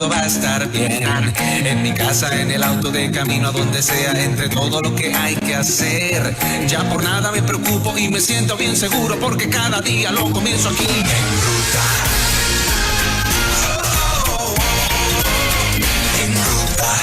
Va a estar bien, en mi casa, en el auto, de camino a donde sea, entre todo lo que hay que hacer. Ya por nada me preocupo y me siento bien seguro, porque cada día lo comienzo aquí en ruta. En ruta.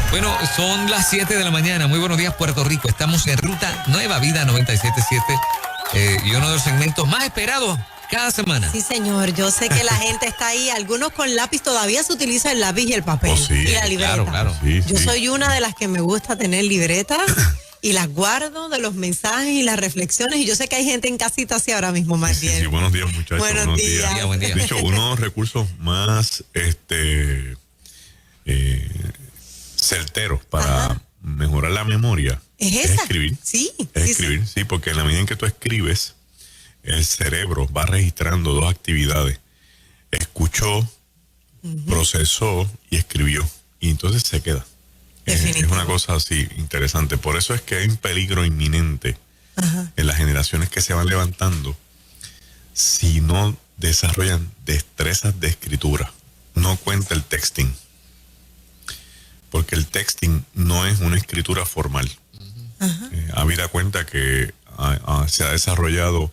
Bueno, son las 7 de la mañana. Muy buenos días, Puerto Rico. Estamos en Ruta Nueva Vida 97.7 y uno de los segmentos más esperados cada semana. Sí, señor. Yo sé que la gente está ahí. Algunos con lápiz, todavía se utiliza el lápiz y el papel. Oh, sí. Y la libreta. Claro. Sí, Yo sí. soy una de las que me gusta tener libretas y las guardo de los mensajes y las reflexiones. Y yo sé que hay gente en casita así ahora mismo, más Sí, bien. sí, buenos días, muchachos. Buenos días. Buen día. De hecho, uno de los recursos más certeros para mejorar la memoria ¿Es esa? escribir. Sí. Es sí, escribir, sí, porque en la medida en que tú escribes, el cerebro va registrando dos actividades. Escuchó, procesó y escribió. Y entonces se queda. Es Definitivo. una cosa así interesante. Por eso es que hay un peligro inminente en las generaciones que se van levantando si no desarrollan destrezas de escritura. No cuenta el texting. Porque el texting no es una escritura formal. Habida cuenta que se ha desarrollado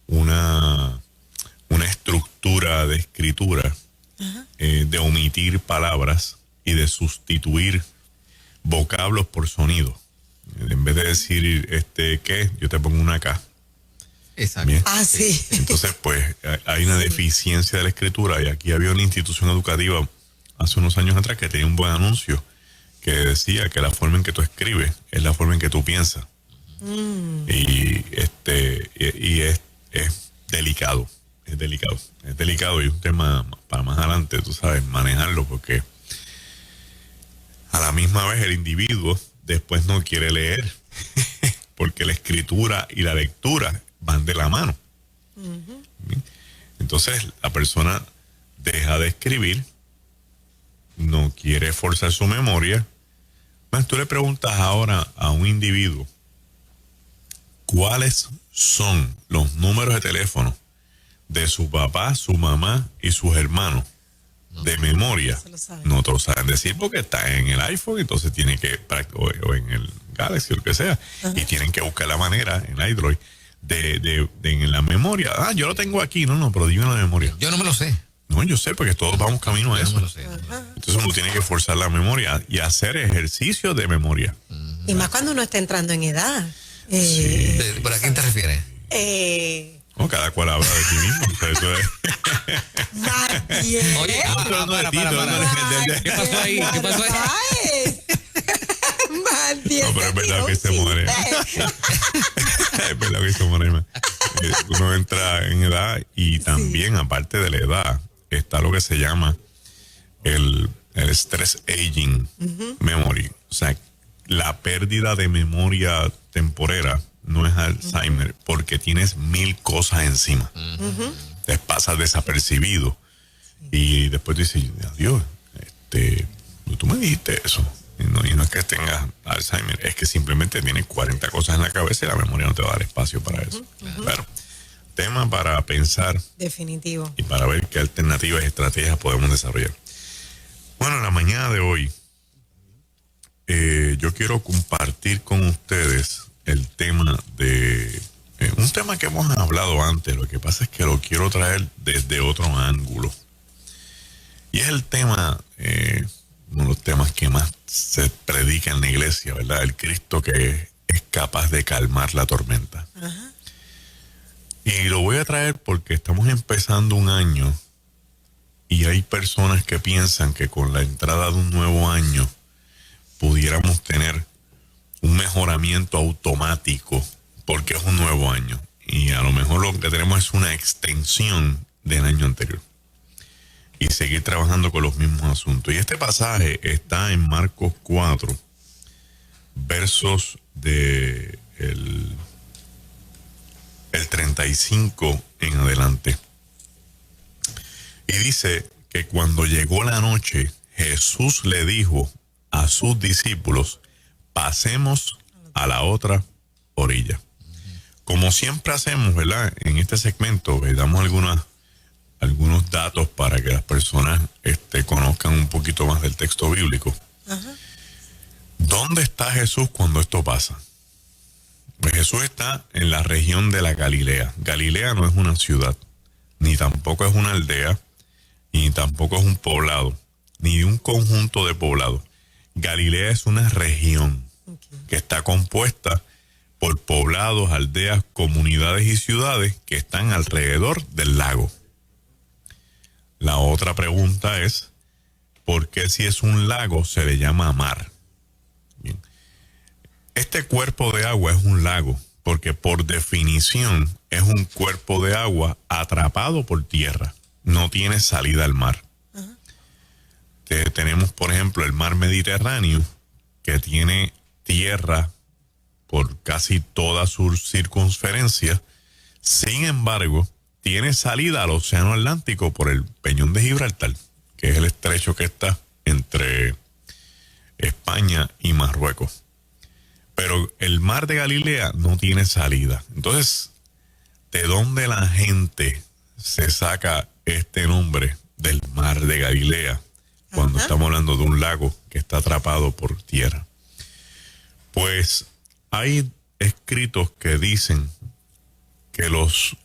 una estructura de escritura de omitir palabras y de sustituir vocablos por sonido. En vez de decir ¿qué? Yo te pongo una K. Exacto. Bien. Ah, sí. Entonces, pues, hay una deficiencia de la escritura, y aquí había una institución educativa hace unos años atrás que tenía un buen anuncio que decía que la forma en que tú escribes es la forma en que tú piensas. Y es delicado. Es delicado y un tema para más adelante, tú sabes, manejarlo, porque a la misma vez el individuo después no quiere leer porque la escritura y la lectura van de la mano. Entonces la persona deja de escribir, no quiere forzar su memoria. Más tú le preguntas ahora a un individuo cuáles son los números de teléfono de su papá, su mamá y sus hermanos de memoria. se lo saben. No te lo saben decir porque está en el iPhone, entonces tienen que, o en el Galaxy o lo que sea, y tienen que buscar la manera en Android de en la memoria. Yo lo tengo aquí. No, pero dime la memoria. Yo no me lo sé. No, yo sé, porque todos vamos camino a Yo no eso. me lo sé. Entonces uno tiene que forzar la memoria y hacer ejercicio de memoria. Y más cuando uno está entrando en edad. ¿Por a quién te refieres? No, cada cual habla de sí mismo. O sea, eso es... Más bien. Oye, no de ti, para. ¿Qué pasó ahí? ¿Qué pasó ahí? Ay. Más bien. No, pero es verdad que se Sí. muere. Es verdad que se muere. Uno entra en edad y también, aparte de la edad, está lo que se llama el stress aging memory. O sea, la pérdida de memoria temporera no es Alzheimer, porque tienes 1000 cosas encima. Te pasas desapercibido. Y después dices, adiós, tú me dijiste eso. Y no es que tengas Alzheimer, es que simplemente tienes 40 cosas en la cabeza y la memoria no te va a dar espacio para eso. Claro. Tema para pensar Definitivo. y para ver qué alternativas y estrategias podemos desarrollar. Bueno, en la mañana de hoy, yo quiero compartir con ustedes el tema de... un tema que hemos hablado antes, lo que pasa es que lo quiero traer desde otro ángulo. Y es el tema, uno de los temas que más se predica en la iglesia, ¿verdad? El Cristo que es capaz de calmar la tormenta. Y lo voy a traer porque estamos empezando un año y hay personas que piensan que con la entrada de un nuevo año pudiéramos tener un mejoramiento automático porque es un nuevo año. Y a lo mejor lo que tenemos es una extensión del año anterior. Y seguir trabajando con los mismos asuntos. Y este pasaje está en Marcos 4, versos de el 35 en adelante. Y dice que cuando llegó la noche, Jesús le dijo a sus discípulos, pasemos a la otra orilla. Como siempre hacemos, ¿verdad? En este segmento, damos algunos datos para que las personas conozcan un poquito más del texto bíblico. Ajá. ¿Dónde está Jesús cuando esto pasa? Pues Jesús está en la región de la Galilea. Galilea no es una ciudad, ni tampoco es una aldea, ni tampoco es un poblado, ni un conjunto de poblados. Galilea es una región que está compuesta por poblados, aldeas, comunidades y ciudades que están alrededor del lago. La otra pregunta es, ¿por qué si es un lago se le llama mar? Bien. Este cuerpo de agua es un lago, porque por definición es un cuerpo de agua atrapado por tierra. No tiene salida al mar. Tenemos, por ejemplo, el mar Mediterráneo, que tiene tierra por casi toda su circunferencia. Sin embargo, tiene salida al Océano Atlántico por el Peñón de Gibraltar, que es el estrecho que está entre España y Marruecos. Pero el mar de Galilea no tiene salida. Entonces, ¿de dónde la gente se saca este nombre del mar de Galilea cuando estamos hablando de un lago que está atrapado por tierra? Pues hay escritos que dicen que los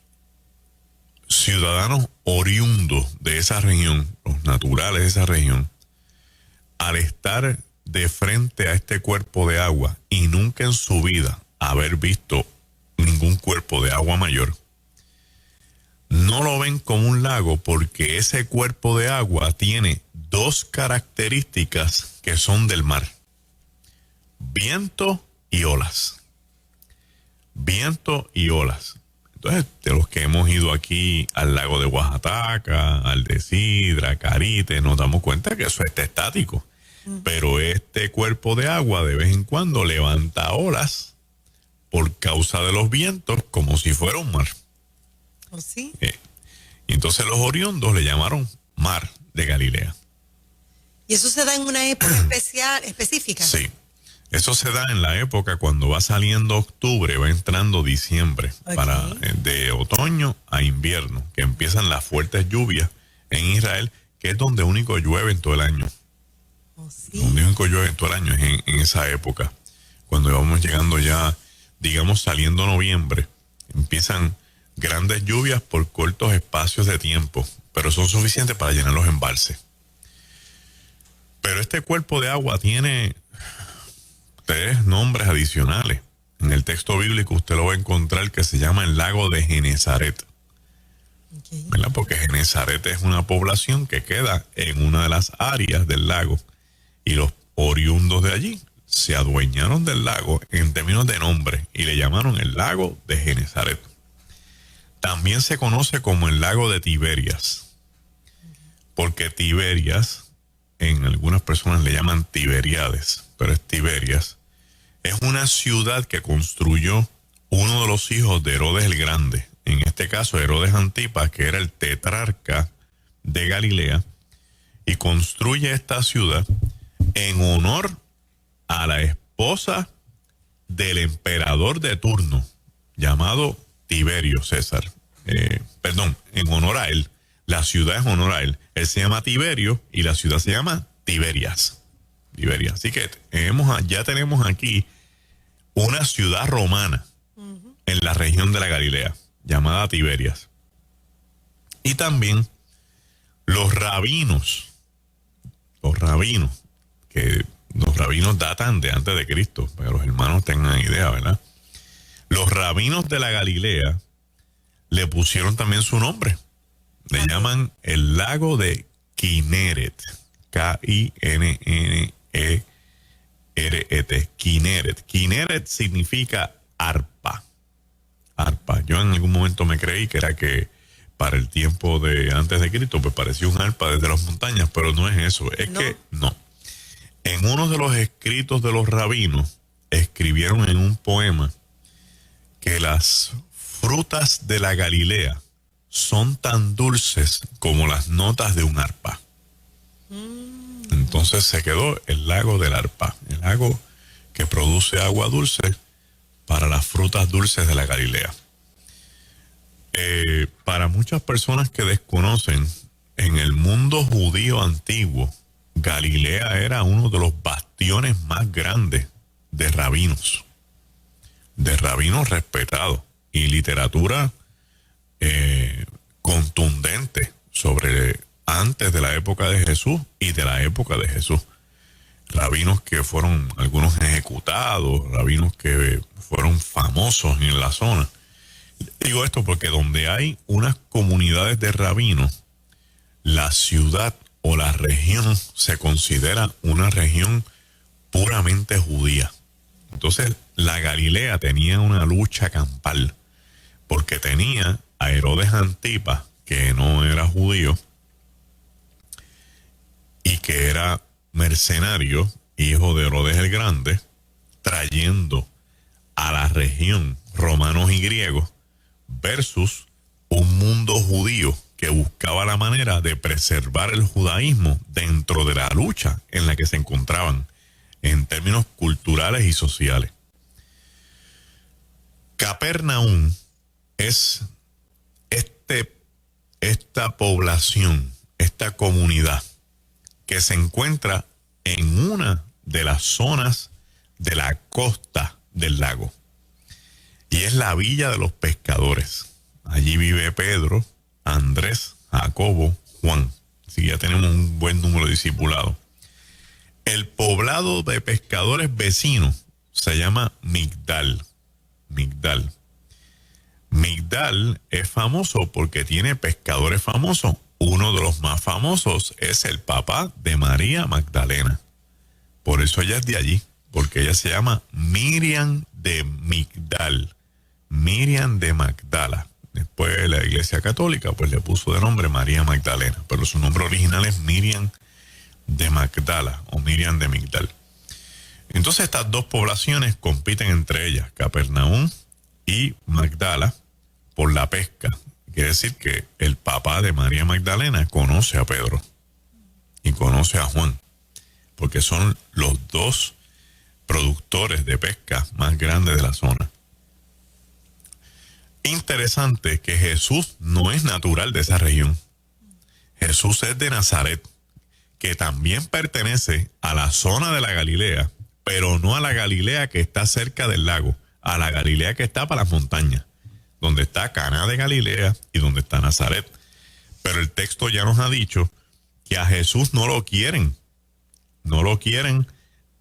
ciudadanos oriundos de esa región, los naturales de esa región, al estar de frente a este cuerpo de agua y nunca en su vida haber visto ningún cuerpo de agua mayor, no lo ven como un lago porque ese cuerpo de agua tiene dos características que son del mar: viento y olas. Viento y olas. Entonces, de los que hemos ido aquí al lago de Oaxaca, al de Sidra, Carite, nos damos cuenta que eso está estático. Pero este cuerpo de agua de vez en cuando levanta olas por causa de los vientos, como si fuera un mar. ¿Oh, sí? Y entonces los oriundos le llamaron mar de Galilea. ¿Y eso se da en una época específica? Sí. Eso se da en la época cuando va saliendo octubre, va entrando diciembre, de otoño a invierno, que empiezan las fuertes lluvias en Israel, que es donde único llueve en todo el año. Oh, sí. Donde único llueve en todo el año es en esa época. Cuando vamos llegando ya, digamos, saliendo noviembre, empiezan grandes lluvias por cortos espacios de tiempo, pero son suficientes para llenar los embalses. Pero este cuerpo de agua tiene 3 nombres adicionales. En el texto bíblico usted lo va a encontrar que se llama el lago de Genesaret. ¿Verdad? Porque Genesaret es una población que queda en una de las áreas del lago y los oriundos de allí se adueñaron del lago en términos de nombre y le llamaron el lago de Genesaret. También se conoce como el lago de Tiberias, porque Tiberias, en algunas personas le llaman Tiberiades, pero es Tiberias. Es una ciudad que construyó uno de los hijos de Herodes el Grande, en este caso Herodes Antipas, que era el tetrarca de Galilea, y construye esta ciudad en honor a la esposa del emperador de turno, llamado Tiberio César. En honor a él. La ciudad es honor a él. Él se llama Tiberio y la ciudad se llama Tiberias. Así que ya tenemos aquí una ciudad romana en la región de la Galilea, llamada Tiberias. Y también los rabinos, que los rabinos datan de antes de Cristo, para que los hermanos tengan idea, ¿verdad? Los rabinos de la Galilea le pusieron también su nombre. Le llaman el lago de Kineret. K-I-N-N-E-R-E-T. Kineret. Kineret significa arpa. Yo en algún momento me creí que era que para el tiempo de antes de Cristo pues parecía un arpa desde las montañas, pero no es eso. Que no. En uno de los escritos de los rabinos escribieron en un poema que las frutas de la Galilea son tan dulces como las notas de un arpa. Entonces se quedó el lago del Arpa, el lago que produce agua dulce para las frutas dulces de la Galilea. Para muchas personas que desconocen, en el mundo judío antiguo, Galilea era uno de los bastiones más grandes de rabinos respetados y literatura contundente sobre antes de la época de Jesús y de la época de Jesús. Rabinos que fueron algunos ejecutados, rabinos que fueron famosos en la zona. Digo esto porque donde hay unas comunidades de rabinos, la ciudad o la región se considera una región puramente judía. Entonces, la Galilea tenía una lucha campal, porque tenía a Herodes Antipas, que no era judío, y que era mercenario, hijo de Herodes el Grande, trayendo a la región romanos y griegos, versus un mundo judío que buscaba la manera de preservar el judaísmo dentro de la lucha en la que se encontraban en términos culturales y sociales. Capernaum es esta población, esta comunidad que se encuentra en una de las zonas de la costa del lago. Y es la villa de los pescadores. Allí vive Pedro, Andrés, Jacobo, Juan. Así que ya tenemos un buen número de discipulados. El poblado de pescadores vecinos se llama Migdal. Migdal es famoso porque tiene pescadores famosos. Uno de los más famosos es el papá de María Magdalena. Por eso ella es de allí, porque ella se llama Miriam de Migdal. Miriam de Magdala. Después la Iglesia Católica pues le puso de nombre María Magdalena, pero su nombre original es Miriam de Magdala o Miriam de Migdal. Entonces estas dos poblaciones compiten entre ellas, Capernaum y Magdala, por la pesca. Quiere decir que el papá de María Magdalena conoce a Pedro y conoce a Juan, porque son los dos productores de pesca más grandes de la zona. Interesante que Jesús no es natural de esa región. Jesús es de Nazaret, que también pertenece a la zona de la Galilea, pero no a la Galilea que está cerca del lago, a la Galilea que está para las montañas, donde está Caná de Galilea y donde está Nazaret. Pero el texto ya nos ha dicho que a Jesús no lo quieren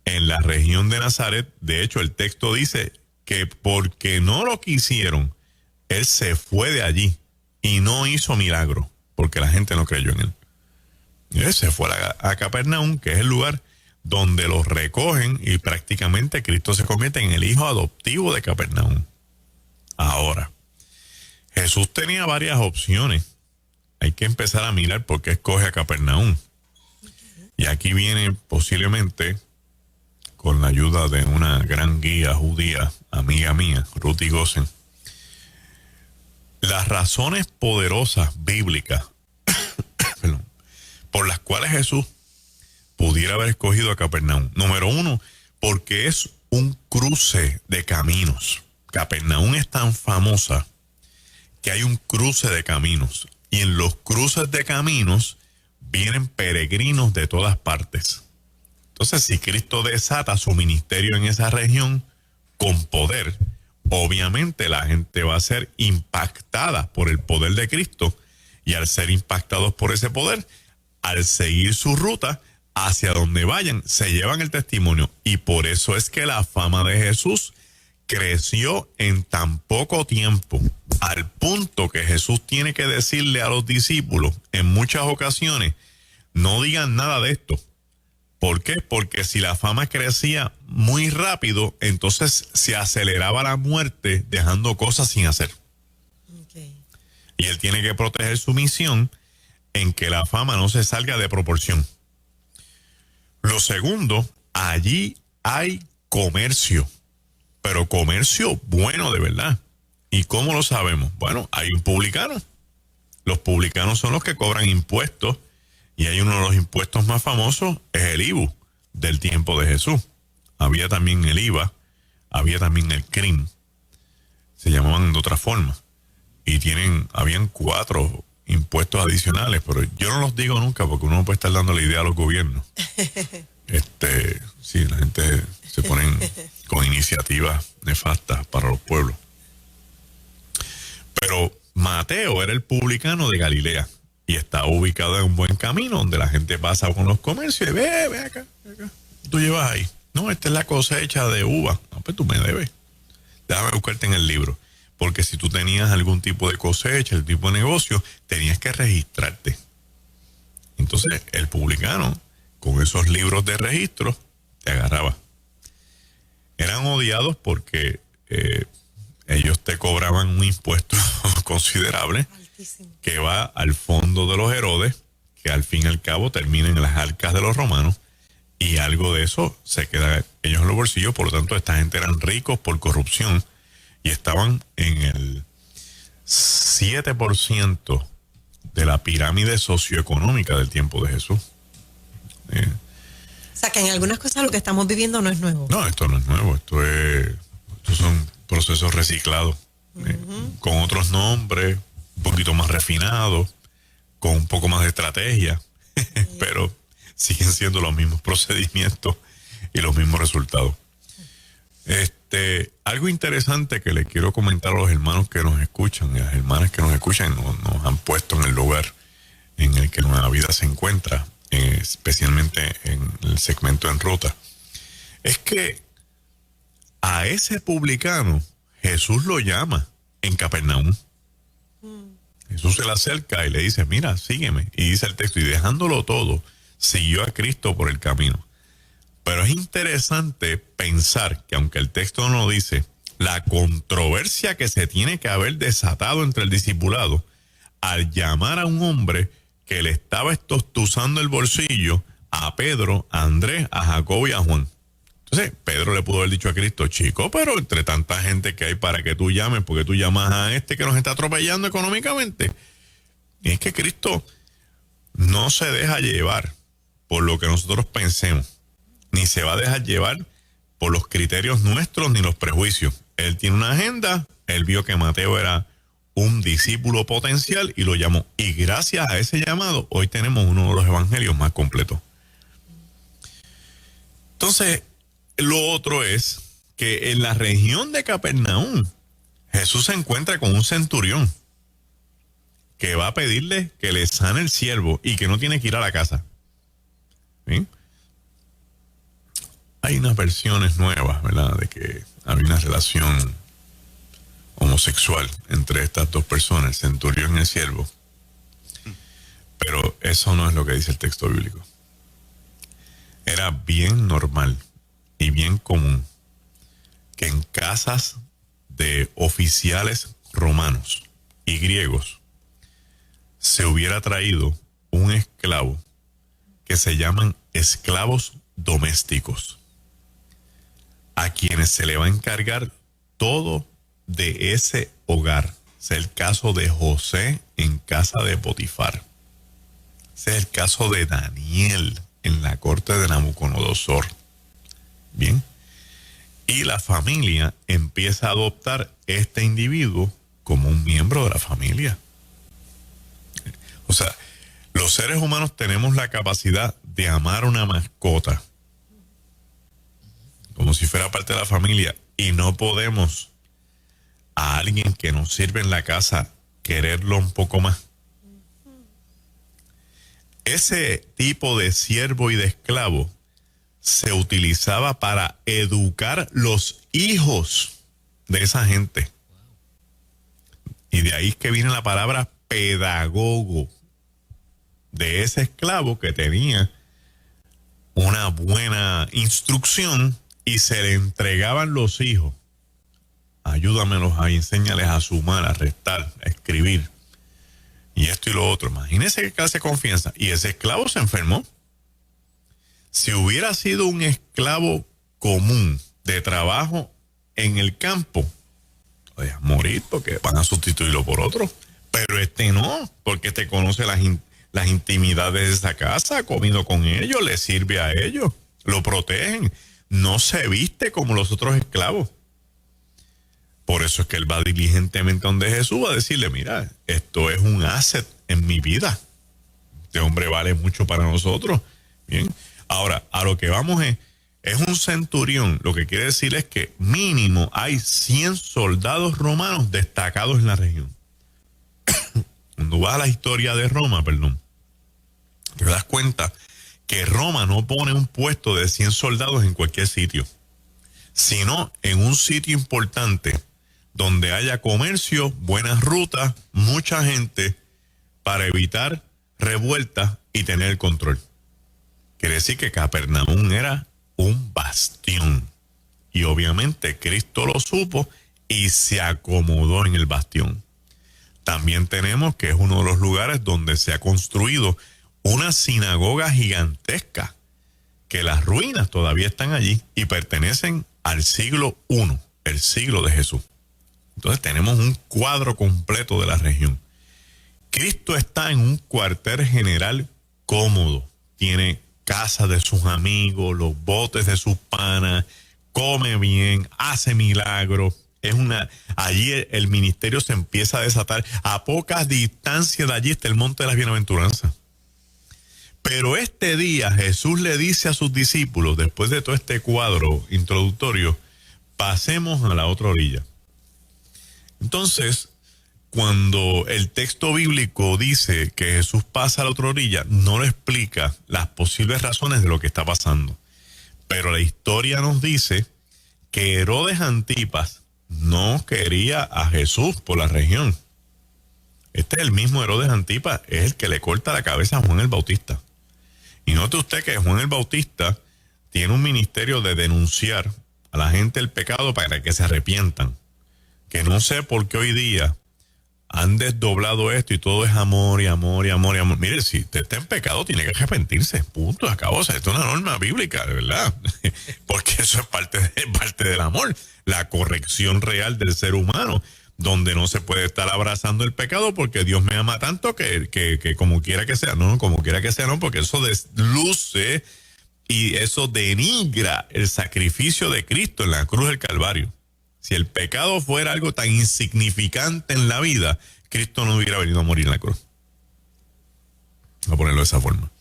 en la región de Nazaret. De hecho, el texto dice que porque no lo quisieron, él se fue de allí y no hizo milagro, porque la gente no creyó en él. Y él se fue a Capernaum, que es el lugar donde los recogen y prácticamente Cristo se convierte en el hijo adoptivo de Capernaum. Ahora, Jesús tenía varias opciones. Hay que empezar a mirar por qué escoge a Capernaum. Y aquí viene posiblemente, con la ayuda de una gran guía judía, amiga mía, Ruthie Gossen, las razones poderosas bíblicas por las cuales Jesús pudiera haber escogido a Capernaum. Número uno, porque es un cruce de caminos. Capernaum es tan famosa que hay un cruce de caminos. Y en los cruces de caminos vienen peregrinos de todas partes. Entonces, si Cristo desata su ministerio en esa región con poder, obviamente la gente va a ser impactada por el poder de Cristo, y al ser impactados por ese poder, al seguir su ruta hacia donde vayan, se llevan el testimonio. Y por eso es que la fama de Jesús creció en tan poco tiempo, al punto que Jesús tiene que decirle a los discípulos en muchas ocasiones: no digan nada de esto. ¿Por qué? Porque si la fama crecía muy rápido, entonces se aceleraba la muerte dejando cosas sin hacer. Okay. Y él tiene que proteger su misión en que la fama no se salga de proporción. Lo segundo, allí hay comercio, pero comercio bueno de verdad. ¿Y cómo lo sabemos? Bueno, hay un publicano. Los publicanos son los que cobran impuestos Y hay uno de los impuestos más famosos, es el IVU del tiempo de Jesús. Había también el IVA, había también el CRIM, se llamaban de otra forma. Y habían 4 impuestos adicionales, pero yo no los digo nunca porque uno puede estar dando la idea a los gobiernos. Sí, la gente se pone con iniciativas nefastas para los pueblos. Pero Mateo era el publicano de Galilea y estaba ubicado en un buen camino donde la gente pasa con los comercios y ve acá, tú llevas ahí. No, esta es la cosecha de uva. No, pues tú me debes. Déjame buscarte en el libro. Porque si tú tenías algún tipo de cosecha, el tipo de negocio, tenías que registrarte. Entonces, el publicano, con esos libros de registro, te agarraba. Eran odiados porque ellos te cobraban un impuesto considerable que va al fondo de los Herodes, que al fin y al cabo termina en las arcas de los romanos, y algo de eso se queda ellos en los bolsillos. Por lo tanto, esta gente eran ricos por corrupción y estaban en el 7% de la pirámide socioeconómica del tiempo de Jesús. O sea, que en algunas cosas lo que estamos viviendo no es nuevo. No, esto no es nuevo. Estos son procesos reciclados, con otros nombres, un poquito más refinados, con un poco más de estrategia, pero siguen siendo los mismos procedimientos y los mismos resultados. Algo interesante que le quiero comentar a los hermanos que nos escuchan y a las hermanas que nos escuchan, nos han puesto en el lugar en el que Nueva Vida se encuentra, especialmente en el segmento En Ruta, es que a ese publicano Jesús lo llama en Capernaum. Jesús se le acerca y le dice, mira, sígueme. Y dice el texto, y dejándolo todo, siguió a Cristo por el camino. Pero es interesante pensar que aunque el texto no lo dice, la controversia que se tiene que haber desatado entre el discipulado al llamar a un hombre que le estaba estostuzando el bolsillo a Pedro, a Andrés, a Jacobo y a Juan. Entonces, Pedro le pudo haber dicho a Cristo, chico, pero entre tanta gente que hay para que tú llames, porque tú llamas a este que nos está atropellando económicamente. Y es que Cristo no se deja llevar por lo que nosotros pensemos, ni se va a dejar llevar por los criterios nuestros ni los prejuicios. Él tiene una agenda, él vio que Mateo era un discípulo potencial y lo llamó. Y gracias a ese llamado, hoy tenemos uno de los evangelios más completos. Entonces, lo otro es que en la región de Capernaum, Jesús se encuentra con un centurión que va a pedirle que le sane el siervo y que no tiene que ir a la casa. ¿Sí? Hay unas versiones nuevas, ¿verdad?, de que había una relación homosexual entre estas dos personas, el centurión y el siervo. Pero eso no es lo que dice el texto bíblico. Era bien normal y bien común que en casas de oficiales romanos y griegos se hubiera traído un esclavo que se llaman esclavos domésticos, a quienes se le va a encargar todo de ese hogar. Ese es el caso de José en casa de Potifar. Ese es el caso de Daniel en la corte de Nabucodonosor. Bien. Y la familia empieza a adoptar este individuo como un miembro de la familia. O sea, los seres humanos tenemos la capacidad de amar una mascota como si fuera parte de la familia, y no podemos a alguien que nos sirve en la casa quererlo un poco más. Ese tipo de siervo y de esclavo se utilizaba para educar los hijos de esa gente. Y de ahí es que viene la palabra pedagogo, de ese esclavo que tenía una buena instrucción y se le entregaban los hijos. Ayúdamelos ahí, enséñales a sumar, a restar, a escribir. Y esto y lo otro. Imagínense qué clase de confianza. Y ese esclavo se enfermó. Si hubiera sido un esclavo común de trabajo en el campo, lo dejan morir porque van a sustituirlo por otro. Pero este no, porque este conoce las intimidades de esa casa, ha comido con ellos, le sirve a ellos, lo protegen, no se viste como los otros esclavos. Por eso es que él va diligentemente donde Jesús va a decirle, mira, esto es un asset en mi vida. Este hombre vale mucho para nosotros. Bien. Ahora, a lo que vamos es un centurión. Lo que quiere decir es que mínimo hay 100 soldados romanos destacados en la región. Cuando vas a la historia de Roma, te das cuenta que Roma no pone un puesto de 100 soldados en cualquier sitio, sino en un sitio importante donde haya comercio, buenas rutas, mucha gente, para evitar revueltas y tener el control. Quiere decir que Capernaum era un bastión. Y obviamente Cristo lo supo y se acomodó en el bastión. También tenemos que es uno de los lugares donde se ha construido una sinagoga gigantesca, que las ruinas todavía están allí y pertenecen al siglo I, el siglo de Jesús. Entonces tenemos un cuadro completo de la región. Cristo está en un cuartel general cómodo. Tiene casa de sus amigos, los botes de sus panas, come bien, hace milagros. Allí el ministerio se empieza a desatar. A poca distancia de allí está el monte de las bienaventuranzas. Pero este día Jesús le dice a sus discípulos, después de todo este cuadro introductorio, pasemos a la otra orilla. Entonces, cuando el texto bíblico dice que Jesús pasa a la otra orilla, no le explica las posibles razones de lo que está pasando. Pero la historia nos dice que Herodes Antipas no quería a Jesús por la región. Este es el mismo Herodes Antipas, es el que le corta la cabeza a Juan el Bautista. Y note usted que Juan el Bautista tiene un ministerio de denunciar a la gente el pecado para que se arrepientan. Que no sé por qué hoy día han desdoblado esto y todo es amor y amor y amor y amor. Mire, si usted está en pecado tiene que arrepentirse, punto, acabó. O sea, esto es una norma bíblica, de verdad. Porque eso es parte del amor, la corrección real del ser humano, donde no se puede estar abrazando el pecado porque Dios me ama tanto que como quiera que sea, no, como quiera que sea, no, porque eso desluce y eso denigra el sacrificio de Cristo en la cruz del Calvario. Si el pecado fuera algo tan insignificante en la vida, Cristo no hubiera venido a morir en la cruz. Voy a ponerlo de esa forma.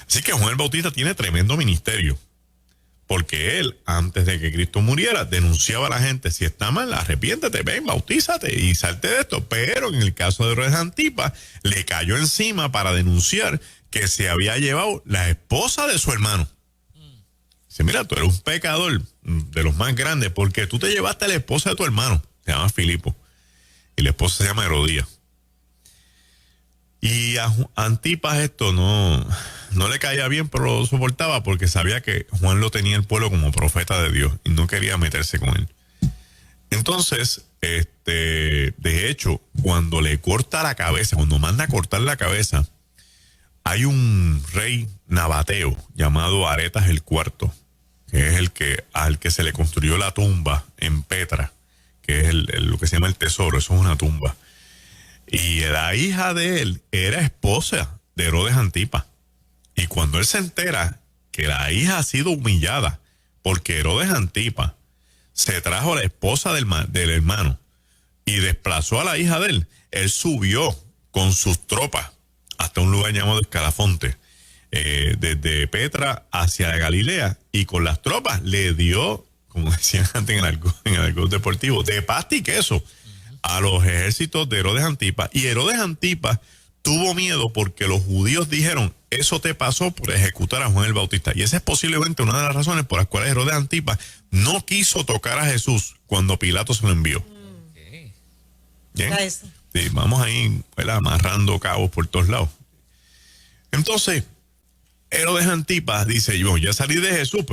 Así que Juan el Bautista tiene tremendo ministerio, porque él, antes de que Cristo muriera, denunciaba a la gente, si está mal, arrepiéntete, ven, bautízate y salte de esto. Pero en el caso de Herodes Antipas, le cayó encima para denunciar que se había llevado la esposa de su hermano. Dice, mira, tú eres un pecador de los más grandes porque tú te llevaste a la esposa de tu hermano, se llama Filipo, y la esposa se llama Herodías. Y a Antipas esto no le caía bien, pero lo soportaba porque sabía que Juan lo tenía el pueblo como profeta de Dios y no quería meterse con él. Entonces, de hecho, cuando le corta la cabeza, cuando manda a cortar la cabeza, hay un rey nabateo llamado Aretas el IV, que es al que se le construyó la tumba en Petra, que es lo que se llama el tesoro, eso es una tumba. Y la hija de él era esposa de Herodes Antipas. Y cuando él se entera que la hija ha sido humillada porque Herodes Antipas se trajo a la esposa del hermano y desplazó a la hija de él subió con sus tropas hasta un lugar llamado Escalafonte, desde Petra hacia Galilea, y con las tropas le dio, como decían antes en el argot deportivo, de pasta y queso a los ejércitos de Herodes Antipas. Y Herodes Antipas tuvo miedo porque los judíos dijeron, eso te pasó por ejecutar a Juan el Bautista. Y esa es posiblemente una de las razones por las cuales Herodes Antipas no quiso tocar a Jesús cuando Pilato se lo envió. ¿Bien? Sí, vamos ahí, ¿verdad?, amarrando cabos por todos lados. Entonces, Herodes Antipas dice, yo ya salí de Jesús,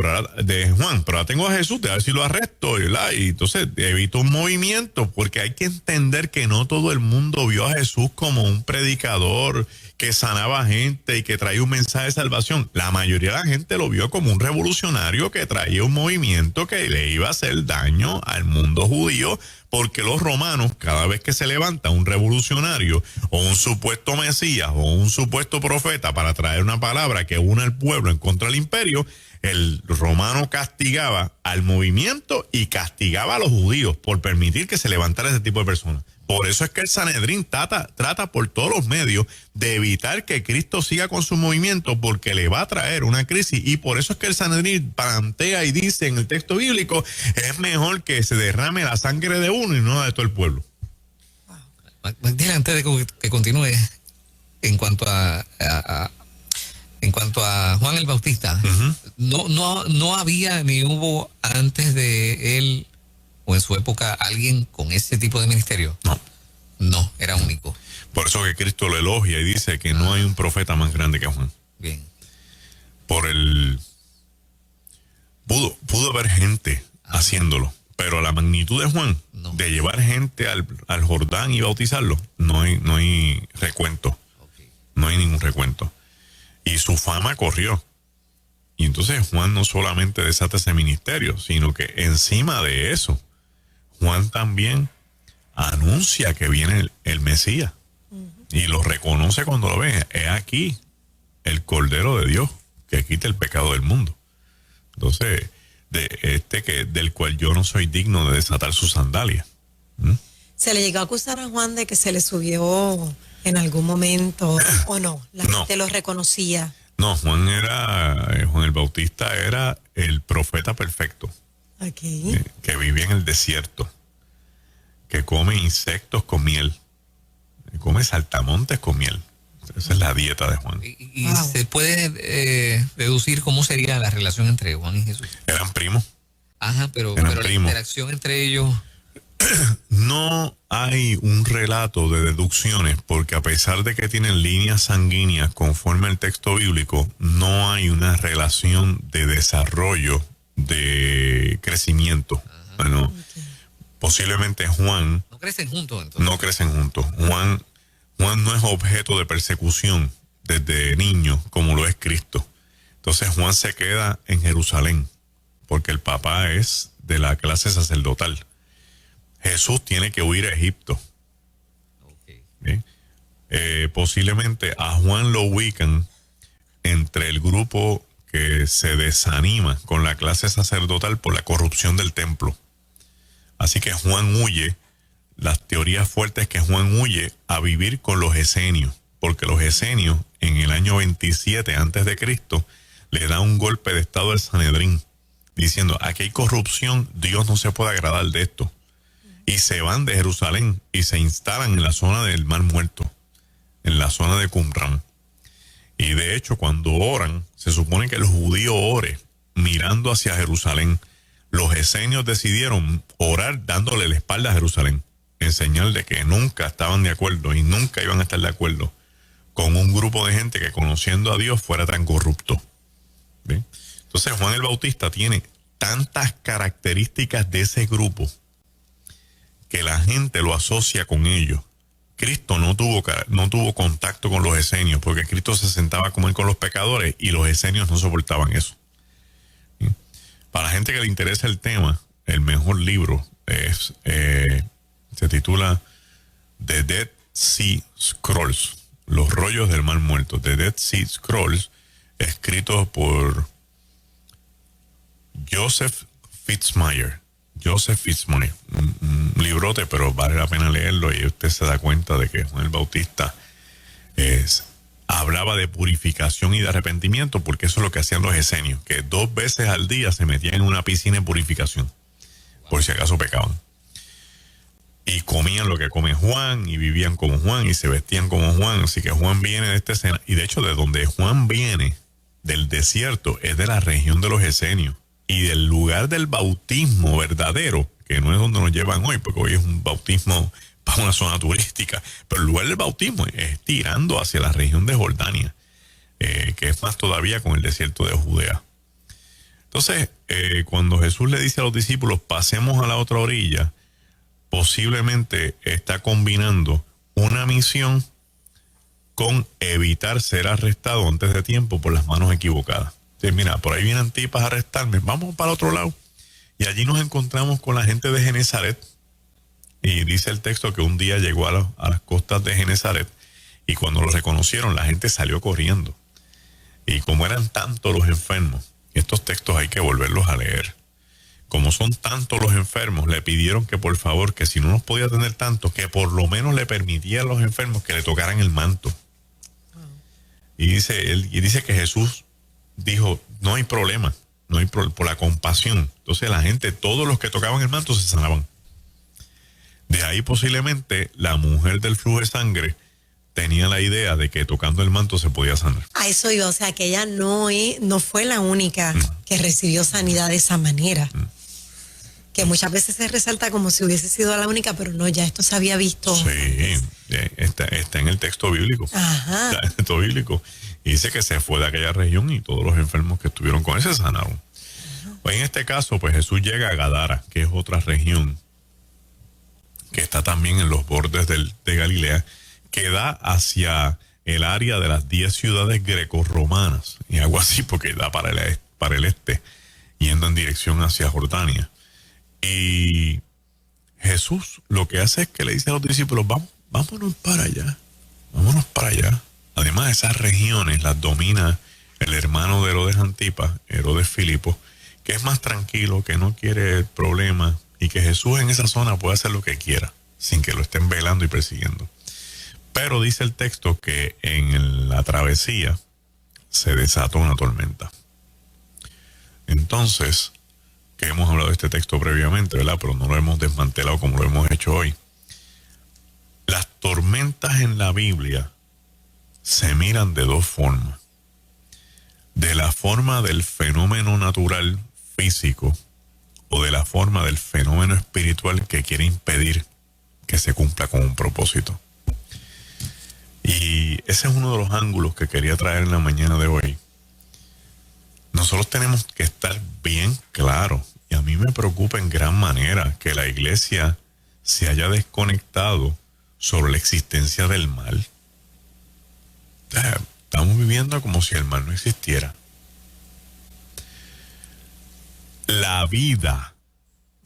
de Juan, pero ahora tengo a Jesús, a ver si lo arresto, ¿verdad? Y entonces evito un movimiento, porque hay que entender que no todo el mundo vio a Jesús como un predicador que sanaba gente y que traía un mensaje de salvación. La mayoría de la gente lo vio como un revolucionario que traía un movimiento que le iba a hacer daño al mundo judío, porque los romanos, cada vez que se levanta un revolucionario o un supuesto mesías o un supuesto profeta para traer una palabra que una al pueblo en contra del imperio, el romano castigaba al movimiento y castigaba a los judíos por permitir que se levantara ese tipo de personas. Por eso es que el Sanedrín trata por todos los medios de evitar que Cristo siga con su movimiento, porque le va a traer una crisis. Y por eso es que el Sanedrín plantea y dice en el texto bíblico, es mejor que se derrame la sangre de uno y no la de todo el pueblo. Antes de que continúe, en cuanto a Juan el Bautista, no había ni hubo antes de él o en su época alguien con ese tipo de ministerio. No, era único. Por eso que Cristo lo elogia y dice que no hay un profeta más grande que Juan. Bien. Pudo haber gente haciéndolo, pero la magnitud de Juan, de llevar gente al Jordán y bautizarlo, no hay recuento. Okay. No hay ningún recuento. Y su fama corrió. Y entonces Juan no solamente desata ese ministerio, sino que encima de eso, Juan también anuncia que viene el Mesías. Y lo reconoce cuando lo ve. Es aquí el Cordero de Dios que quita el pecado del mundo. Entonces, del cual yo no soy digno de desatar sus sandalias. ¿Se le llegó a acusar a Juan de que se le subió en algún momento o no? La gente lo reconocía. No, Juan el Bautista era el profeta perfecto. Okay. Que vivía en el desierto, que come insectos con miel, que come saltamontes con miel. Esa es la dieta de Juan. ¿Y se puede deducir cómo sería la relación entre Juan y Jesús? Eran primos. Ajá, pero Eran la primos. interacción entre ellos... No hay un relato de deducciones, porque a pesar de que tienen líneas sanguíneas conforme al texto bíblico, no hay una relación de desarrollo, de crecimiento. Bueno, posiblemente Juan... No crecen juntos, entonces. No crecen juntos. Juan no es objeto de persecución desde niño, como lo es Cristo. Entonces Juan se queda en Jerusalén, porque el papá es de la clase sacerdotal. Jesús tiene que huir a Egipto. Okay. Posiblemente a Juan lo ubican entre el grupo que se desanima con la clase sacerdotal por la corrupción del templo. Así que Juan huye. Las teorías fuertes que Juan huye a vivir con los esenios, porque los esenios en el año 27 antes de Cristo le da un golpe de estado al Sanedrín, diciendo, aquí hay corrupción, Dios no se puede agradar de esto. Y se van de Jerusalén y se instalan en la zona del Mar Muerto, en la zona de Qumran. Y de hecho, cuando oran, se supone que el judío ore mirando hacia Jerusalén. Los esenios decidieron orar dándole la espalda a Jerusalén, en señal de que nunca estaban de acuerdo y nunca iban a estar de acuerdo con un grupo de gente que, conociendo a Dios, fuera tan corrupto. ¿Bien? Entonces Juan el Bautista tiene tantas características de ese grupo que la gente lo asocia con ellos. Cristo no tuvo contacto con los esenios, porque Cristo se sentaba a comer con los pecadores y los esenios no soportaban eso. ¿Bien? Para la gente que le interesa el tema, el mejor libro se titula The Dead Sea Scrolls, los rollos del Mar Muerto. The Dead Sea Scrolls, escrito por Joseph Fitzmyer, un librote, pero vale la pena leerlo y usted se da cuenta de que Juan el Bautista hablaba de purificación y de arrepentimiento, porque eso es lo que hacían los esenios, que 2 veces al día se metían en una piscina de purificación, por si acaso pecaban. Y comían lo que come Juan, y vivían como Juan, y se vestían como Juan. Así que Juan viene de esta escena, y de hecho de donde Juan viene, del desierto, es de la región de los esenios, y del lugar del bautismo verdadero, que no es donde nos llevan hoy, porque hoy es un bautismo para una zona turística, pero el lugar del bautismo es tirando hacia la región de Jordania, que es más todavía con el desierto de Judea. Entonces, cuando Jesús le dice a los discípulos, pasemos a la otra orilla, posiblemente está combinando una misión con evitar ser arrestado antes de tiempo por las manos equivocadas. Entonces, mira, por ahí vienen tipas a arrestarme, vamos para el otro lado. Y allí nos encontramos con la gente de Genezaret. Y dice el texto que un día llegó a las costas de Genezaret y cuando lo reconocieron la gente salió corriendo. Y como eran tantos los enfermos, estos textos hay que volverlos a leer. Como son tantos los enfermos, le pidieron que por favor, que si no nos podía tener tantos, que por lo menos le permitía a los enfermos que le tocaran el manto. Y dice que Jesús dijo, no hay problema, por la compasión. Entonces la gente, todos los que tocaban el manto se sanaban. De ahí posiblemente la mujer del flujo de sangre tenía la idea de que tocando el manto se podía sanar. A eso iba, o sea, que ella no fue la única que recibió sanidad de esa manera. Que muchas veces se resalta como si hubiese sido la única, pero no, ya esto se había visto. Sí, está en el texto bíblico. Ajá. Está en el texto bíblico. Y dice que se fue de aquella región y todos los enfermos que estuvieron con él se sanaron. Pues en este caso, pues Jesús llega a Gadara, que es otra región que está también en los bordes de Galilea, que da hacia el área de las 10 ciudades grecorromanas, y algo así porque da para el este, yendo en dirección hacia Jordania. Y Jesús lo que hace es que le dice a los discípulos, vámonos para allá. Además, esas regiones las domina el hermano de Herodes Antipas, Herodes Filipo, que es más tranquilo, que no quiere el problema, y que Jesús en esa zona puede hacer lo que quiera, sin que lo estén velando y persiguiendo. Pero dice el texto que en la travesía se desató una tormenta. Entonces, que hemos hablado de este texto previamente, ¿verdad? Pero no lo hemos desmantelado como lo hemos hecho hoy. Las tormentas en la Biblia se miran de dos formas. De la forma del fenómeno natural físico o de la forma del fenómeno espiritual que quiere impedir que se cumpla con un propósito. Y ese es uno de los ángulos que quería traer en la mañana de hoy. Nosotros tenemos que estar bien claros, y a mí me preocupa en gran manera que la iglesia se haya desconectado sobre la existencia del mal. Estamos viviendo como si el mal no existiera. La vida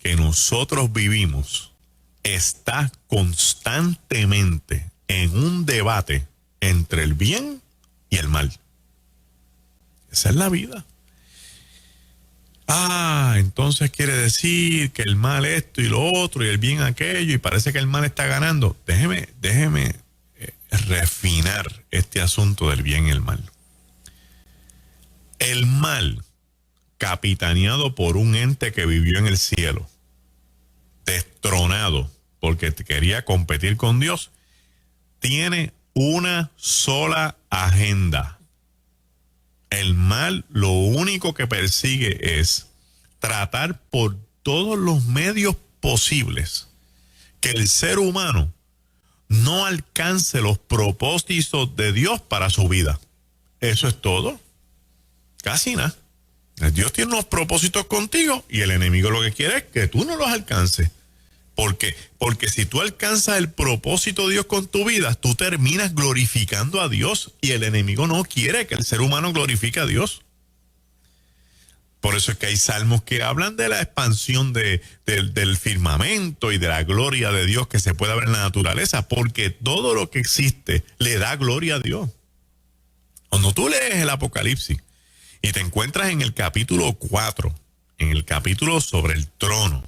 que nosotros vivimos está constantemente en un debate entre el bien y el mal. Esa es la vida. Entonces quiere decir que el mal esto y lo otro y el bien aquello y parece que el mal está ganando. Déjeme refinar este asunto del bien y el mal. El mal, capitaneado por un ente que vivió en el cielo, destronado porque quería competir con Dios, tiene una sola agenda. El mal lo único que persigue es tratar por todos los medios posibles que el ser humano no alcance los propósitos de Dios para su vida. Eso es todo. Casi nada. Dios tiene unos propósitos contigo y el enemigo lo que quiere es que tú no los alcances. ¿Por qué? Porque si tú alcanzas el propósito de Dios con tu vida, tú terminas glorificando a Dios y el enemigo no quiere que el ser humano glorifique a Dios. Por eso es que hay salmos que hablan de la expansión del firmamento y de la gloria de Dios que se puede ver en la naturaleza, porque todo lo que existe le da gloria a Dios. Cuando tú lees el Apocalipsis y te encuentras en el capítulo 4, en el capítulo sobre el trono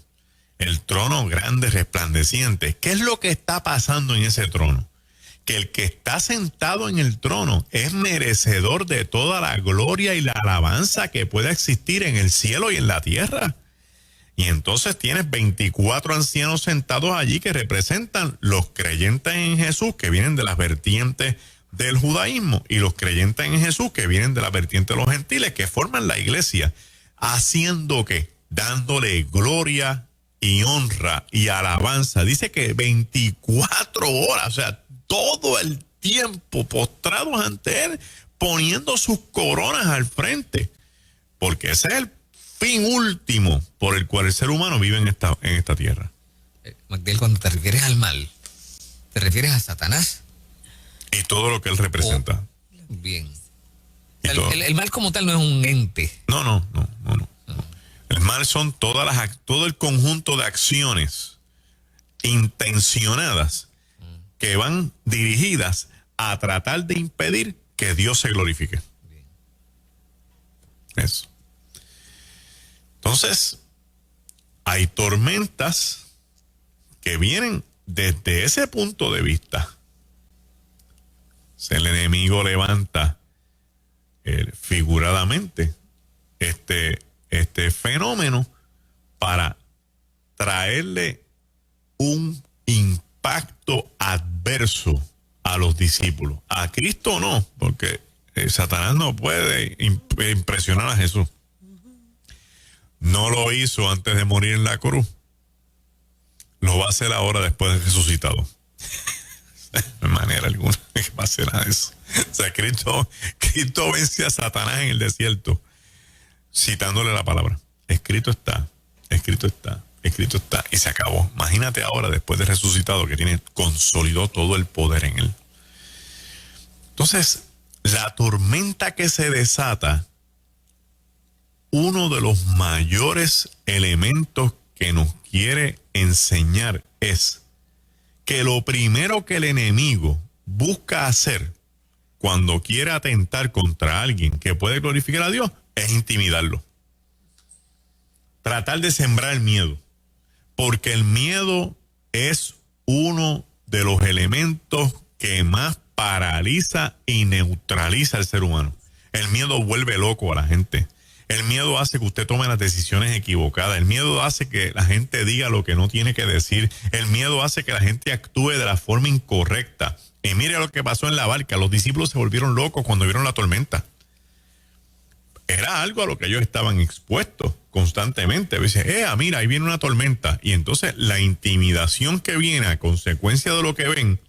grande resplandeciente, ¿qué es lo que está pasando en ese trono? Que el que está sentado en el trono es merecedor de toda la gloria y la alabanza que pueda existir en el cielo y en la tierra. Y entonces tienes 24 ancianos sentados allí que representan los creyentes en Jesús que vienen de las vertientes del judaísmo y los creyentes en Jesús que vienen de la vertiente de los gentiles que forman la iglesia, haciendo que dándole gloria y honra y alabanza. Dice que 24 horas, o sea, todo el tiempo postrados ante él, poniendo sus coronas al frente, porque ese es el fin último por el cual el ser humano vive en esta tierra. Magdiel, cuando te refieres al mal, ¿te refieres a Satanás? Y todo lo que él representa. Bien. Y todo. El mal como tal no es un ente. No. El mal son todo el conjunto de acciones intencionadas que van dirigidas a tratar de impedir que Dios se glorifique. Eso. Entonces, hay tormentas que vienen desde ese punto de vista. El enemigo levanta figuradamente este fenómeno para traerle un impacto adverso a los discípulos. A Cristo no, porque Satanás no puede impresionar a Jesús. No lo hizo antes de morir en la cruz. Lo va a hacer ahora después de resucitado. De manera alguna que va a hacer nada de eso. O sea, Cristo vence a Satanás en el desierto, citándole la palabra. Escrito está. Y se acabó. Imagínate ahora, después de resucitado, que consolidó todo el poder en él. Entonces, la tormenta que se desata, uno de los mayores elementos que nos quiere enseñar es que lo primero que el enemigo busca hacer cuando quiere atentar contra alguien que puede glorificar a Dios es intimidarlo. Tratar de sembrar el miedo. Porque el miedo es uno de los elementos que más paraliza y neutraliza al ser humano. El miedo vuelve loco a la gente. El miedo hace que usted tome las decisiones equivocadas. El miedo hace que la gente diga lo que no tiene que decir. El miedo hace que la gente actúe de la forma incorrecta. Y mire lo que pasó en la barca. Los discípulos se volvieron locos cuando vieron la tormenta. Era algo a lo que ellos estaban expuestos constantemente. Dice, mira, ahí viene una tormenta. Y entonces la intimidación que viene a consecuencia de lo que ven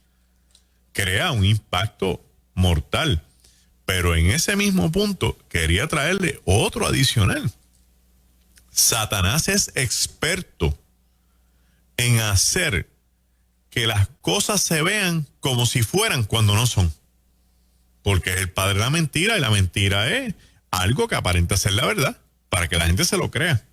crea un impacto mortal. Pero en ese mismo punto quería traerle otro adicional. Satanás es experto en hacer que las cosas se vean como si fueran cuando no son. Porque es el padre de la mentira, y la mentira es algo que aparenta ser la verdad, para que la gente se lo crea.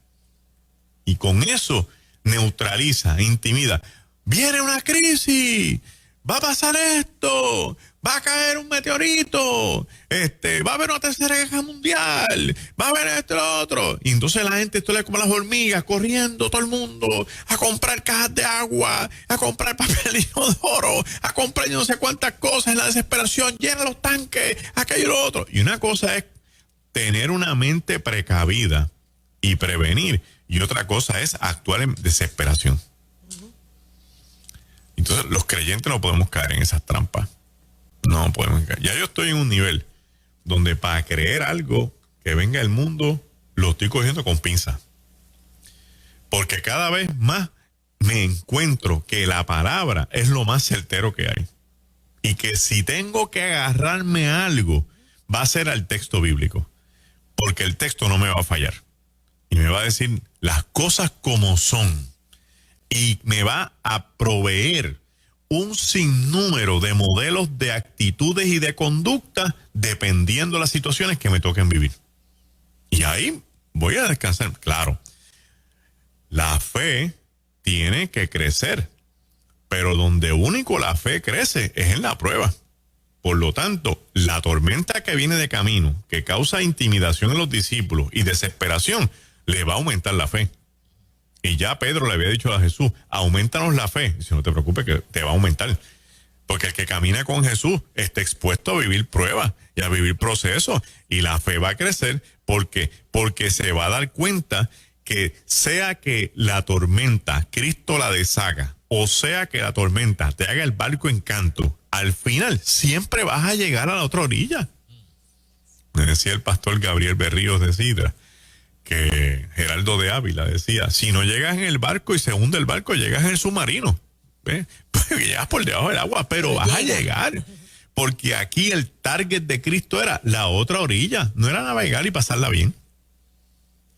Y con eso neutraliza, intimida. Viene una crisis, va a pasar esto, va a caer un meteorito, va a haber una tercera guerra mundial, va a haber esto y lo otro. Y entonces la gente, esto es como las hormigas, corriendo todo el mundo a comprar cajas de agua, a comprar papel inodoro, a comprar yo no sé cuántas cosas en la desesperación, llena los tanques, aquello y lo otro. Y una cosa es tener una mente precavida y prevenir, y otra cosa es actuar en desesperación. Entonces los creyentes no podemos caer en esas trampas. No podemos caer. Ya yo estoy en un nivel donde para creer algo que venga del mundo lo estoy cogiendo con pinzas. Porque cada vez más me encuentro que la palabra es lo más certero que hay. Y que si tengo que agarrarme a algo, va a ser al texto bíblico. Porque el texto no me va a fallar. Y me va a decir las cosas como son. Y me va a proveer un sinnúmero de modelos de actitudes y de conducta dependiendo de las situaciones que me toquen vivir. Y ahí voy a descansar. Claro, la fe tiene que crecer, pero donde único la fe crece es en la prueba. Por lo tanto, la tormenta que viene de camino, que causa intimidación en los discípulos y desesperación, le va a aumentar la fe. Y ya Pedro le había dicho a Jesús, aumentanos la fe. Dice, no te preocupes que te va a aumentar. Porque el que camina con Jesús está expuesto a vivir pruebas y a vivir procesos. Y la fe va a crecer porque se va a dar cuenta que sea que la tormenta Cristo la deshaga, o sea que la tormenta te haga el barco en canto, al final siempre vas a llegar a la otra orilla. Me decía el pastor Gabriel Berríos de Sidra, que Geraldo de Ávila decía, si no llegas en el barco y se hunde el barco, llegas en el submarino. ¿Ves? Pues llegas por debajo del agua, pero vas a llegar. Porque aquí el target de Cristo era la otra orilla. No era navegar y pasarla bien.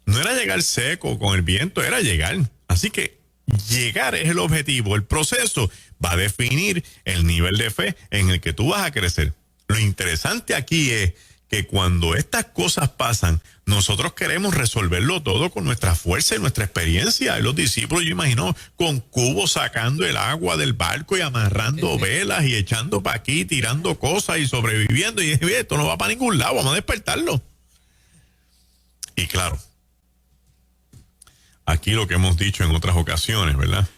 No era llegar seco con el viento, era llegar. Así que llegar es el objetivo. El proceso va a definir el nivel de fe en el que tú vas a crecer. Lo interesante aquí es que cuando estas cosas pasan, nosotros queremos resolverlo todo con nuestra fuerza y nuestra experiencia. Y los discípulos, yo imagino, con cubos sacando el agua del barco y amarrando velas y echando para aquí, tirando cosas y sobreviviendo. Y dije, esto no va para ningún lado, vamos a despertarlo. Y claro, aquí lo que hemos dicho en otras ocasiones, ¿verdad?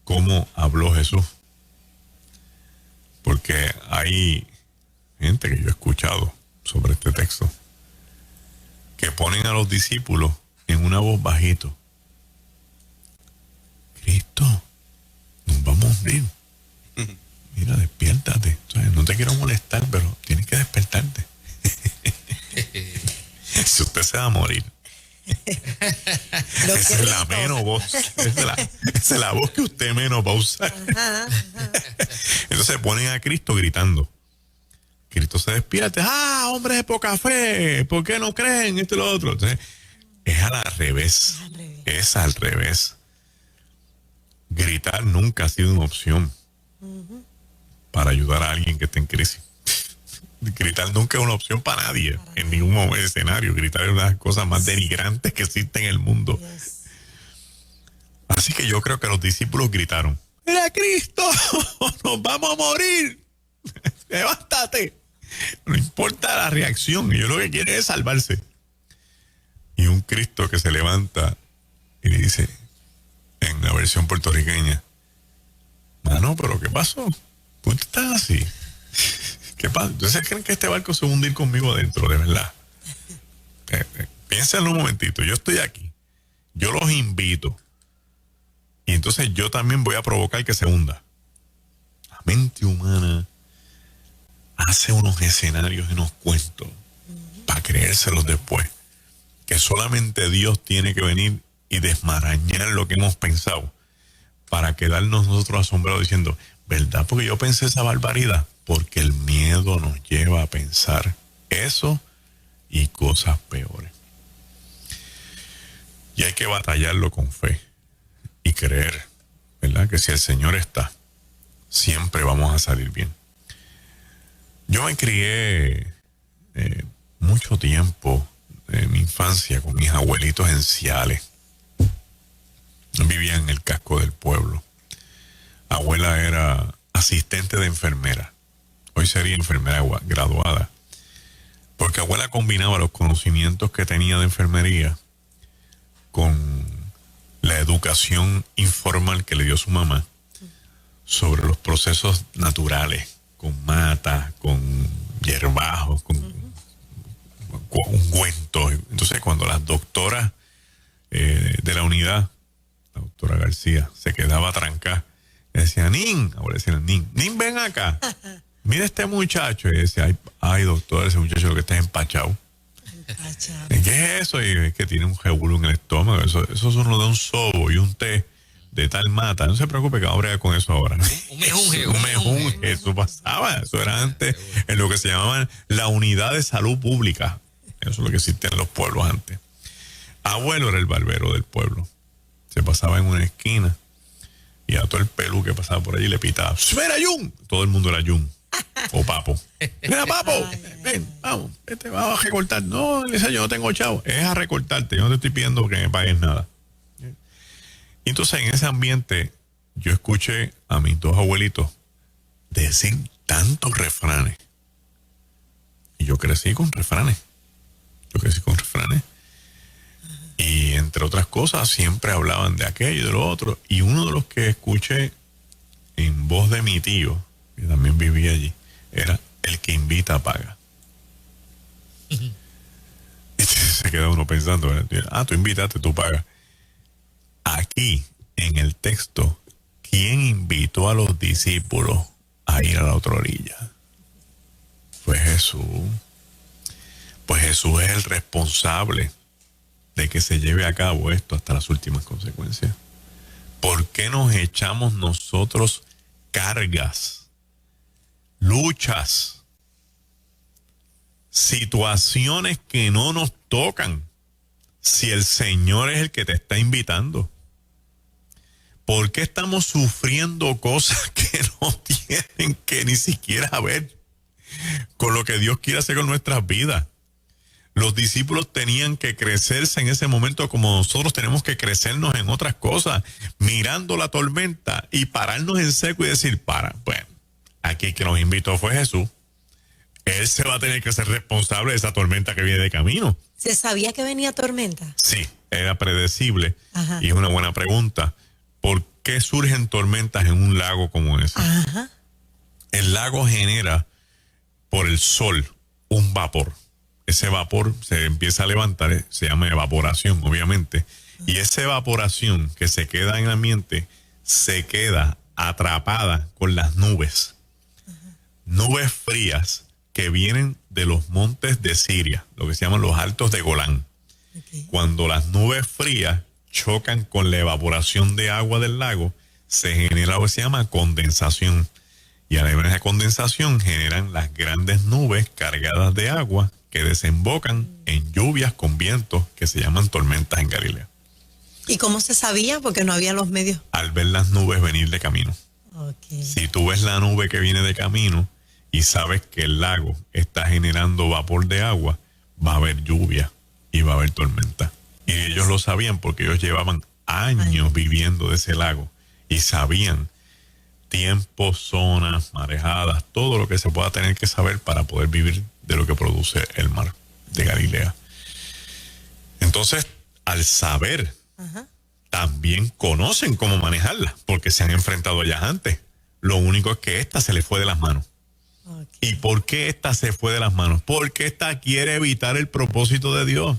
¿Cómo habló Jesús? Porque hay gente que yo he escuchado sobre este texto que ponen a los discípulos en una voz bajito. Cristo, nos vamos a morir. Mira, despiértate. O sea, no te quiero molestar, pero tienes que despertarte. Si usted se va a morir. Esa es la menos voz. Esa es la voz que usted menos va a usar. Entonces ponen a Cristo gritando. Cristo se despierta. ¡Ah, hombres de poca fe! ¿Por qué no creen esto y lo otro? Entonces, es al revés. Es al revés. Gritar nunca ha sido una opción para ayudar a alguien que esté en crisis. Gritar nunca es una opción para nadie, en ningún escenario. Gritar es una de las cosas más denigrantes que existe en el mundo. Así que yo creo que los discípulos gritaron: ¡Mira, Cristo! ¡Nos vamos a morir! ¡Levántate! No importa la reacción, ellos lo que quieren es salvarse. Y un Cristo que se levanta y le dice, en la versión puertorriqueña: mano, ¿pero qué pasó? ¿Por qué estás así? ¿Qué pasa? ¿Ustedes creen que este barco se va a hundir conmigo adentro, de verdad? Piénsenlo un momentito, yo estoy aquí, yo los invito, y entonces yo también voy a provocar que se hunda. La mente humana hace unos escenarios y unos cuentos para creérselos después, que solamente Dios tiene que venir y desmarañar lo que hemos pensado para quedarnos nosotros asombrados diciendo, ¿verdad? Porque yo pensé esa barbaridad. Porque el miedo nos lleva a pensar eso y cosas peores. Y hay que batallarlo con fe y creer, ¿verdad? Que si el Señor está, siempre vamos a salir bien. Yo me crié mucho tiempo en mi infancia con mis abuelitos en Ciales. Vivía en el casco del pueblo. Abuela era asistente de enfermera. Hoy sería enfermera graduada. Porque abuela combinaba los conocimientos que tenía de enfermería con la educación informal que le dio su mamá sobre los procesos naturales, con matas, con hierbajos, con ungüentos. Entonces, cuando las doctoras de la unidad, la doctora García, se quedaba trancada, le decía, Nin, ahora decía, Nin, ven acá. Mira este muchacho. Y decía, ay, doctor, ese muchacho lo que está empachado. ¿Qué es eso? Y es que tiene un revuelo en el estómago. Eso solo da un sobo y un té de tal mata. No se preocupe que vamos a bregar con eso ahora. Un mejunje. Un mejunje. Eso pasaba. Eso era antes en lo que se llamaban la unidad de salud pública. Eso es lo que existía en los pueblos antes. Abuelo era el barbero del pueblo. Se pasaba en una esquina y a todo el pelú que pasaba por allí le pitaba. ¡Mira, Jun! Todo el mundo era Jun. O Papo. Mira, Papo, ven, vamos, vamos a recortar. No, le decía, yo no tengo chavo. Es a recortarte, yo no te estoy pidiendo que me pagues nada. Y entonces en ese ambiente yo escuché a mis dos abuelitos decir tantos refranes. Y yo crecí con refranes. Y entre otras cosas siempre hablaban de aquello y de lo otro. Y uno de los que escuché en voz de mi tío, que también vivía allí, era: el que invita paga. Y se queda uno pensando, tú invitaste, tú pagas. Aquí, en el texto, ¿quién invitó a los discípulos a ir a la otra orilla? Fue Jesús. Pues Jesús es el responsable de que se lleve a cabo esto hasta las últimas consecuencias. ¿Por qué nos echamos nosotros cargas, luchas, situaciones que no nos tocan, si el Señor es el que te está invitando? ¿Por qué estamos sufriendo cosas que no tienen que ni siquiera ver con lo que Dios quiere hacer con nuestras vidas? Los discípulos tenían que crecerse en ese momento como nosotros tenemos que crecernos en otras cosas, mirando la tormenta y pararnos en seco y decir, bueno, aquí que nos invitó fue Jesús. Él se va a tener que ser responsable de esa tormenta que viene de camino. ¿Se sabía que venía tormenta? Sí, era predecible. Ajá. Y es una buena pregunta. ¿Por qué surgen tormentas en un lago como ese? Ajá. El lago genera por el sol un vapor. Ese vapor se empieza a levantar, se llama evaporación, obviamente. Y esa evaporación que se queda en el ambiente se queda atrapada con las nubes. Nubes frías que vienen de los montes de Siria, lo que se llaman los altos de Golán. Okay. Cuando las nubes frías chocan con la evaporación de agua del lago, se genera lo que se llama condensación. Y al haber esa condensación generan las grandes nubes cargadas de agua que desembocan en lluvias con vientos que se llaman tormentas en Galilea. ¿Y cómo se sabía? Porque no había los medios. Al ver las nubes venir de camino. Okay. Si tú ves la nube que viene de camino y sabes que el lago está generando vapor de agua, va a haber lluvia y va a haber tormenta. Y ellos lo sabían porque ellos llevaban años viviendo de ese lago y sabían tiempos, zonas, marejadas, todo lo que se pueda tener que saber para poder vivir de lo que produce el mar de Galilea. Entonces, al saber, también conocen cómo manejarla, porque se han enfrentado a ellas antes. Lo único es que esta se le fue de las manos. Okay. ¿Y por qué esta se fue de las manos? Porque esta quiere evitar el propósito de Dios.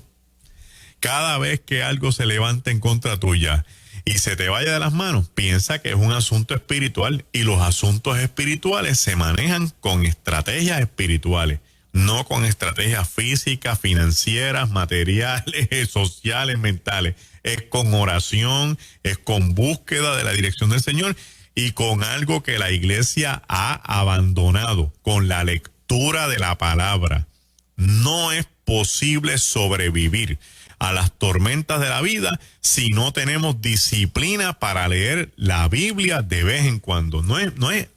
Cada vez que algo se levanta en contra tuya y se te vaya de las manos, piensa que es un asunto espiritual, y los asuntos espirituales se manejan con estrategias espirituales, no con estrategias físicas, financieras, materiales, sociales, mentales. Es con oración, es con búsqueda de la dirección del Señor y con algo que la iglesia ha abandonado, con la lectura de la palabra. No es posible sobrevivir a las tormentas de la vida si no tenemos disciplina para leer la Biblia de vez en cuando.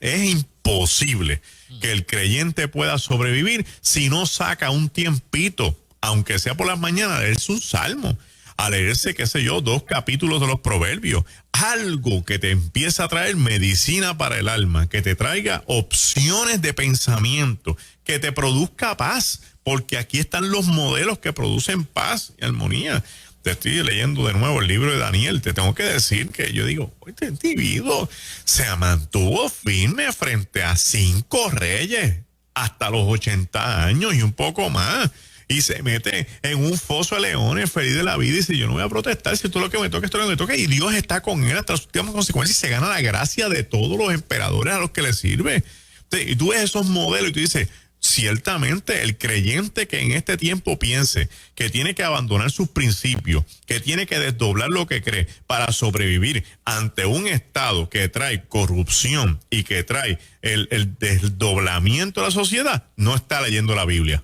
Es imposible que el creyente pueda sobrevivir si no saca un tiempito, aunque sea por las mañanas, a leerse un salmo, a leerse, qué sé yo, 2 capítulos de los Proverbios. Algo que te empiece a traer medicina para el alma, que te traiga opciones de pensamiento, que te produzca paz, porque aquí están los modelos que producen paz y armonía. Te estoy leyendo de nuevo el libro de Daniel. Te tengo que decir que yo digo, este individuo se mantuvo firme frente a 5 reyes hasta los 80 años y un poco más. Y se mete en un foso de leones, feliz de la vida, y dice, yo no voy a protestar, si esto es lo que me toca, esto es lo que me toca. Y Dios está con él hasta las últimas consecuencias y se gana la gracia de todos los emperadores a los que le sirve. Y tú ves esos modelos y tú dices, ciertamente el creyente que en este tiempo piense que tiene que abandonar sus principios, que tiene que desdoblar lo que cree para sobrevivir ante un Estado que trae corrupción y que trae el desdoblamiento de la sociedad, no está leyendo la Biblia.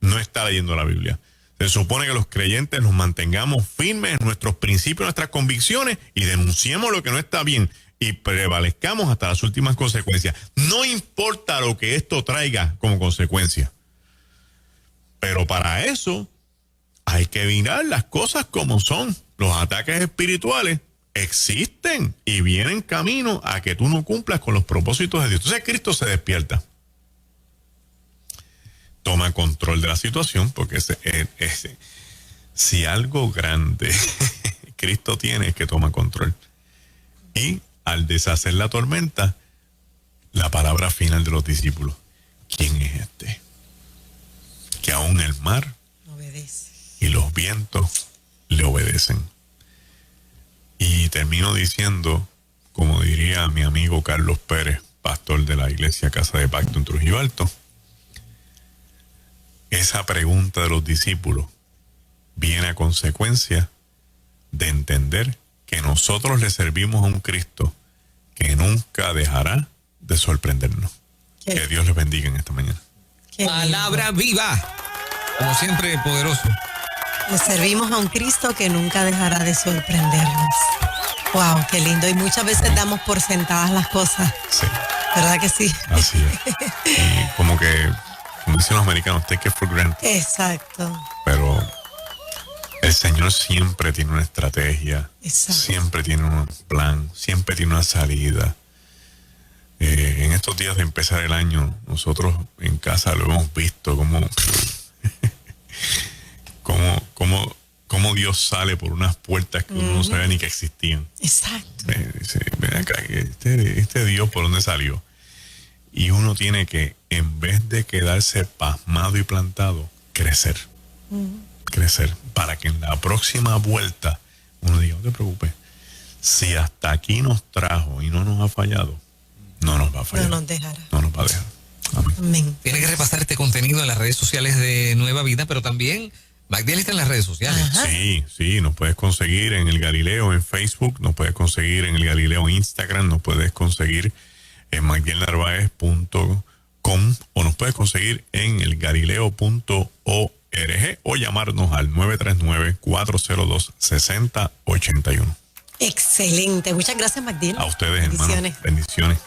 No está leyendo la Biblia. Se supone que los creyentes nos mantengamos firmes en nuestros principios, nuestras convicciones, y denunciemos lo que no está bien y prevalezcamos hasta las últimas consecuencias. No importa lo que esto traiga como consecuencia. Pero para eso hay que mirar las cosas como son. Los ataques espirituales existen y vienen camino a que tú no cumplas con los propósitos de Dios. Entonces Cristo se despierta. Toma control de la situación, porque si algo grande Cristo tiene es que toma control. Y al deshacer la tormenta, la palabra final de los discípulos, ¿quién es este? Que aún el mar obedece y los vientos le obedecen. Y termino diciendo, como diría mi amigo Carlos Pérez, pastor de la iglesia Casa de Pacto en Trujillo Alto, esa pregunta de los discípulos viene a consecuencia de entender que nosotros le servimos a un Cristo que nunca dejará de sorprendernos. Que Dios les bendiga en esta mañana. Palabra viva, como siempre, poderoso. Le servimos a un Cristo que nunca dejará de sorprendernos. Wow, qué lindo. Y muchas veces damos por sentadas las cosas. Sí, ¿Verdad que sí? así es. Y como dicen los americanos, take it for granted. Exacto. Pero el Señor siempre tiene una estrategia, Exacto. siempre tiene un plan, siempre tiene una salida. En estos días de empezar el año, nosotros en casa lo hemos visto como Dios sale por unas puertas que uno no sabía ni que existían. Exacto. Dice, ven acá, este Dios por dónde salió. Y uno tiene que, en vez de quedarse pasmado y plantado, crecer. Crecer. Para que en la próxima vuelta uno diga, no te preocupes, si hasta aquí nos trajo y no nos ha fallado, no nos va a fallar. No nos dejará. No nos va a dejar. Amén. Amén. Tiene que repasar este contenido en las redes sociales de Nueva Vida, pero también Magdiel está en las redes sociales. Ajá. Sí, nos puedes conseguir en el Galileo en Facebook, nos puedes conseguir en el Galileo en Instagram, nos puedes conseguir en magdielnarvaez.com o nos puedes conseguir en el galileo.org o llamarnos al 939-402-6081. Excelente. Muchas gracias, Magdiel. A ustedes, hermanos. Bendiciones. Bendiciones.